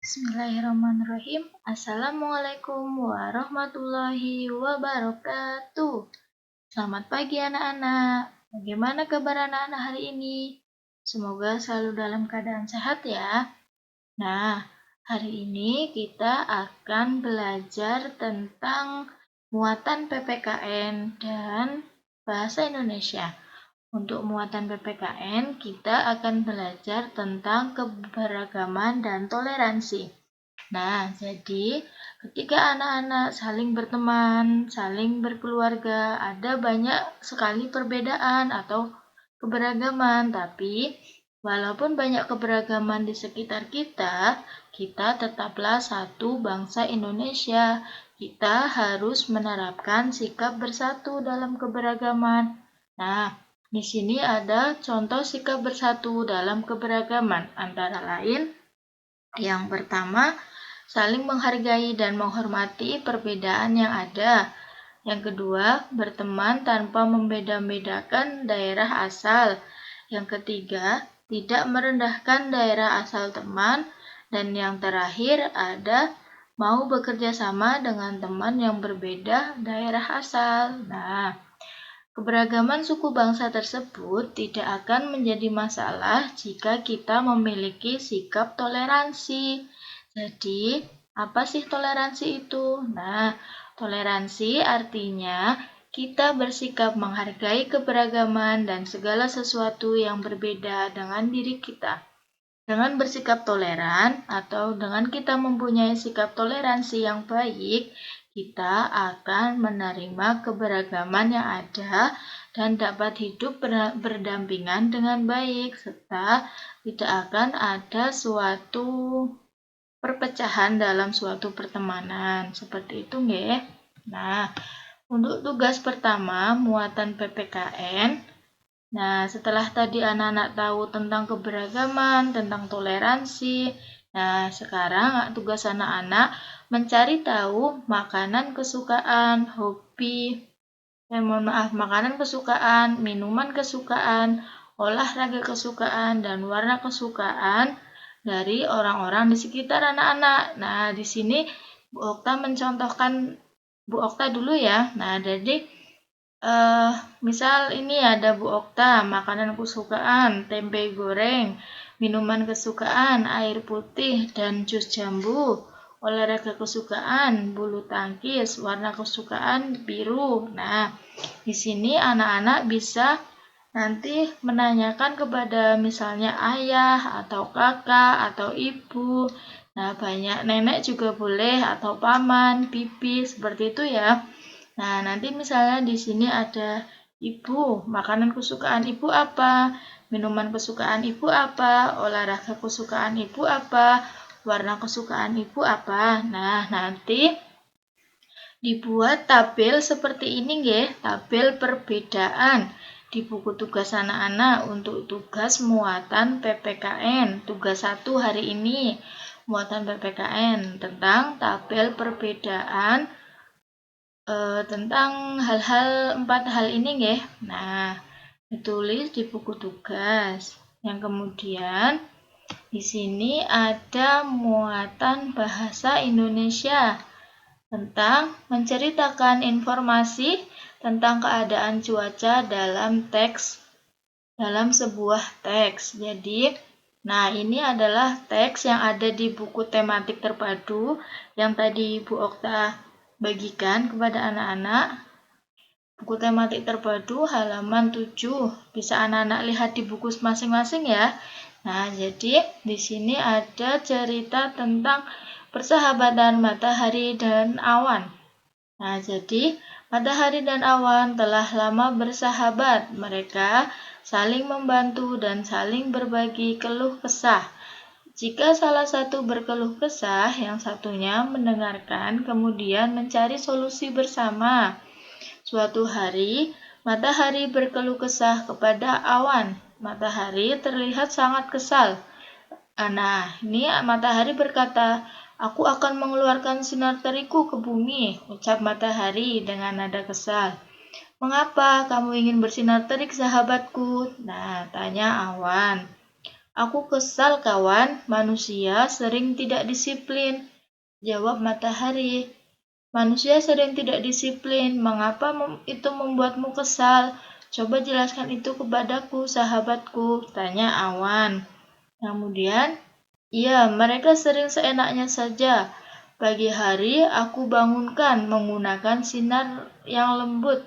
Bismillahirrahmanirrahim. Assalamualaikum warahmatullahi wabarakatuh. Selamat pagi anak-anak. Bagaimana kabar anak-anak hari ini? Semoga selalu dalam keadaan sehat ya. Nah, hari ini kita akan belajar tentang muatan PPKN dan bahasa Indonesia. Untuk muatan PPKN, kita akan belajar tentang keberagaman dan toleransi. Nah, jadi ketika anak-anak saling berteman, saling berkeluarga, ada banyak sekali perbedaan atau keberagaman, tapi walaupun banyak keberagaman di sekitar kita, kita tetaplah satu bangsa Indonesia. Kita harus menerapkan sikap bersatu dalam keberagaman. Nah, di sini ada contoh sikap bersatu dalam keberagaman, antara lain yang pertama, saling menghargai dan menghormati perbedaan yang ada. Yang kedua, berteman tanpa membeda-bedakan daerah asal. Yang ketiga, tidak merendahkan daerah asal teman. Dan yang terakhir ada mau bekerja sama dengan teman yang berbeda daerah asal. Nah, keberagaman suku bangsa tersebut tidak akan menjadi masalah jika kita memiliki sikap toleransi. Jadi, apa sih toleransi itu? Nah, toleransi artinya kita bersikap menghargai keberagaman dan segala sesuatu yang berbeda dengan diri kita. Dengan bersikap toleran atau dengan kita mempunyai sikap toleransi yang baik, kita akan menerima keberagaman yang ada dan dapat hidup berdampingan dengan baik, serta tidak akan ada suatu perpecahan dalam suatu pertemanan. Seperti itu, nggih. Nah, untuk tugas pertama, muatan PPKN. Nah, setelah tadi anak-anak tahu tentang keberagaman, tentang toleransi, nah sekarang tugas anak-anak mencari tahu makanan kesukaan, hobi, makanan kesukaan, minuman kesukaan, olahraga kesukaan, dan warna kesukaan dari orang-orang di sekitar anak-anak. Nah, di sini Bu Okta mencontohkan Bu Okta dulu ya. Nah, jadi misal ini ada Bu Okta, makanan kesukaan, tempe goreng, minuman kesukaan, air putih, dan jus jambu. Olahraga kesukaan, bulu tangkis, warna kesukaan biru. Nah, di sini anak-anak bisa nanti menanyakan kepada misalnya ayah atau kakak atau ibu. Nah, banyak nenek juga boleh atau paman, bibi, seperti itu ya. Nah, nanti misalnya di sini ada ibu, makanan kesukaan ibu apa? Minuman kesukaan ibu apa? Olahraga kesukaan ibu apa? Warna kesukaan ibu apa? Nah, nanti dibuat tabel seperti ini nggih, tabel perbedaan di buku tugas anak-anak untuk tugas muatan PPKN. Tugas 1 hari ini, muatan PPKN tentang tabel perbedaan tentang hal-hal 4 hal ini nggih. Nah, ditulis di buku tugas. Yang kemudian di sini ada muatan bahasa Indonesia tentang menceritakan informasi tentang keadaan cuaca dalam sebuah teks. Jadi, nah ini adalah teks yang ada di buku tematik terpadu yang tadi Bu Okta bagikan kepada anak-anak. Buku tematik terpadu halaman 7. Bisa anak-anak lihat di buku masing-masing ya. Nah, jadi di sini ada cerita tentang persahabatan matahari dan awan. Nah, jadi matahari dan awan telah lama bersahabat. Mereka saling membantu dan saling berbagi keluh kesah. Jika salah satu berkeluh kesah, yang satunya mendengarkan, kemudian mencari solusi bersama. Suatu hari, matahari berkeluh kesah kepada awan. Matahari terlihat sangat kesal. Nah, ini matahari berkata, "Aku akan mengeluarkan sinar teriku ke bumi," ucap matahari dengan nada kesal. "Mengapa kamu ingin bersinar terik, sahabatku?" Nah, tanya awan. Aku kesal kawan, manusia sering tidak disiplin. Jawab Matahari. Manusia sering tidak disiplin. Mengapa itu membuatmu kesal? Coba jelaskan itu kepadaku, sahabatku, tanya Awan. Kemudian, iya, mereka sering seenaknya saja. Pagi hari aku bangunkan menggunakan sinar yang lembut.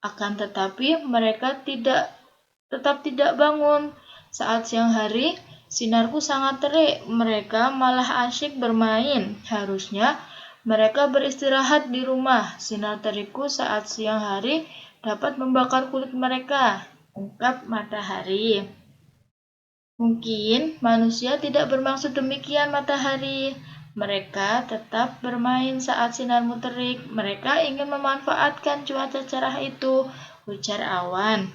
Akan tetapi mereka tetap tidak bangun. Saat siang hari, sinarku sangat terik. Mereka malah asyik bermain. Harusnya mereka beristirahat di rumah. Sinar terikku saat siang hari dapat membakar kulit mereka, ungkap Matahari. Mungkin manusia tidak bermaksud demikian, Matahari. Mereka tetap bermain saat sinarmu terik. Mereka ingin memanfaatkan cuaca cerah itu, ujar Awan.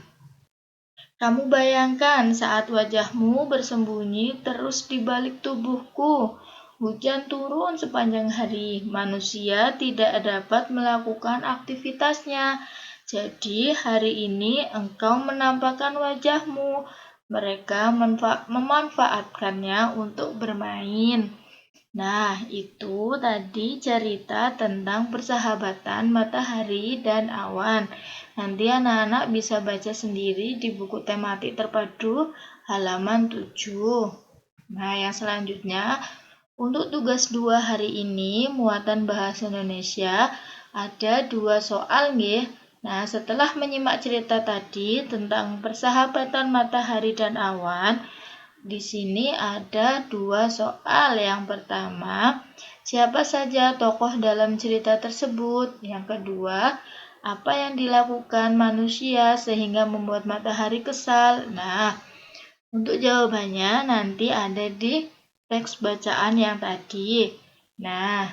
Kamu bayangkan saat wajahmu bersembunyi terus di balik tubuhku. Hujan turun sepanjang hari. Manusia tidak dapat melakukan aktivitasnya. Jadi hari ini engkau menampakkan wajahmu. Mereka memanfaatkannya untuk bermain. Nah, itu tadi cerita tentang persahabatan Matahari dan Awan. Nanti anak-anak bisa baca sendiri di buku tematik terpadu halaman 7. Nah, yang selanjutnya, untuk tugas 2 hari ini, muatan bahasa Indonesia, ada 2 soal nggih. Nah, setelah menyimak cerita tadi tentang persahabatan Matahari dan Awan, di sini ada 2 soal. Yang pertama, siapa saja tokoh dalam cerita tersebut? Yang kedua, apa yang dilakukan manusia sehingga membuat Matahari kesal? Nah, untuk jawabannya nanti ada di teks bacaan yang tadi. Nah,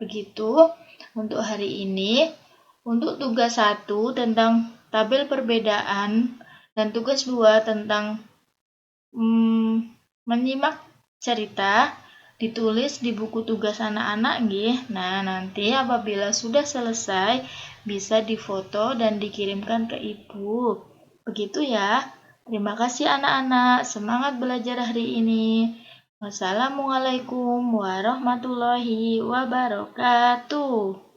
begitu untuk hari ini. Untuk tugas 1 tentang tabel perbedaan dan tugas 2 tentang menyimak cerita ditulis di buku tugas anak-anak nggih. Nah, nanti apabila sudah selesai bisa difoto dan dikirimkan ke ibu. Begitu ya. Terima kasih anak-anak, semangat belajar hari ini. Wassalamualaikum warahmatullahi wabarakatuh.